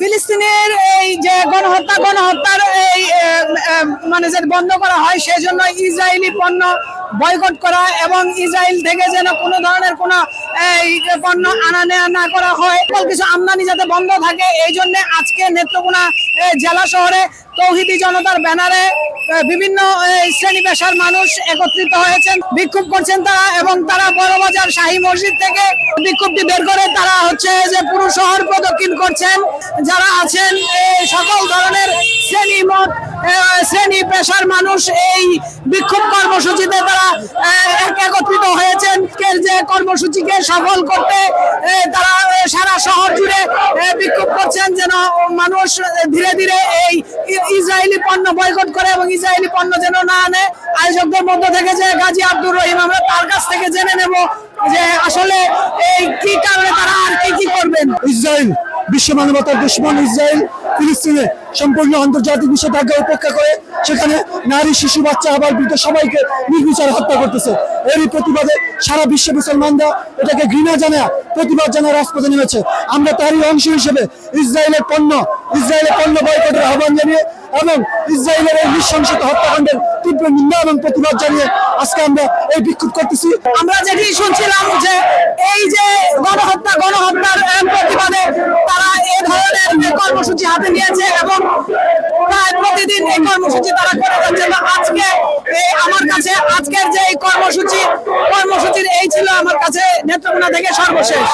ফিলিস্তিনের এই যে গণহত্যার এই মানে যে বন্ধ করা হয় সেজন্য ইসরায়েলি পণ্য বয়কট করা এবং ইসরায়েল থেকে যেন কোনো ধরনের কোনো এই পণ্য আনা নেওয়া না করা হয়, কিছু আমদানি যাতে বন্ধ থাকে, এই জন্য আজকে নেত্রকোনা জেলা শহরে তৌহিদি জনতার ব্যানারে বিভিন্ন শ্রেণী পেশার মানুষ একত্রিত হয়েছেন, বিক্ষোভ করছেন তারা। এবং তারা বড়বাজার শাহী মসজিদ থেকে বিক্ষোভটি বের করে তারা হচ্ছে যে পুরো শহর প্রদক্ষিণ করছেন। যারা আছেন সকল ধরনের শ্রেণী পেশার মানুষ এই বিক্ষোভ কর্মসূচিতে তারা একত্রিত হয়েছেন। যে কর্মসূচিকে সফল করতে তারা সারা শহর জুড়ে বিক্ষোভ করছেন যেন মানুষ ধীরে ধীরে এই ইসরায়েলি পণ্য বয়কট করে এবং ইসরায়েলি পণ্য যেন না আনে। আয়োজকদের মধ্য থেকে যে গাজী আব্দুর রহিম, আমরা তার কাছ থেকে জেনে নেব যে আসলে এই কি কারণে তারা আর কি করবেন। ইসরায়েল বিশ্ব মানবতার দুশ্মন। ইসরায়েল ফিলিস্তিনে সম্পূর্ণ আন্তর্জাতিক নিষেধাজ্ঞা উপেক্ষা করে সেখানে নারী, শিশু, বাচ্চা, আবার বৃদ্ধ সবাইকে নির্বিচারে হত্যা করতেছে। এরই প্রতিবাদে সারা বিশ্ব মুসলমানরা এটাকে ঘৃণা জানায়, প্রতিবাদ জানায় রাজপথে নেমেছে। আমরা তারই অংশ হিসেবে ইসরায়েলের পণ্য বয়কটের আহ্বান জানিয়ে এবং ইসরায়েলের এই নৃশংসতা হত্যাকাণ্ডের তীব্র নিন্দা এবং প্রতিবাদ জানিয়ে আজকে আমরা এই বিক্ষোভ করতেছি। আমরা যেটি শুনছিলাম যে এই যে গণহত্যার প্রতিবাদে তারা এই ধরনের কর্মসূচি হাতে নিয়েছে এবং প্রায় প্রতিদিন এই কর্মসূচি তারা করে যাচ্ছে। আজকে আমার কাছে আজকের যে এই কর্মসূচির এই ছিল আমার কাছে নেত্রকোনা থেকে সর্বশেষ।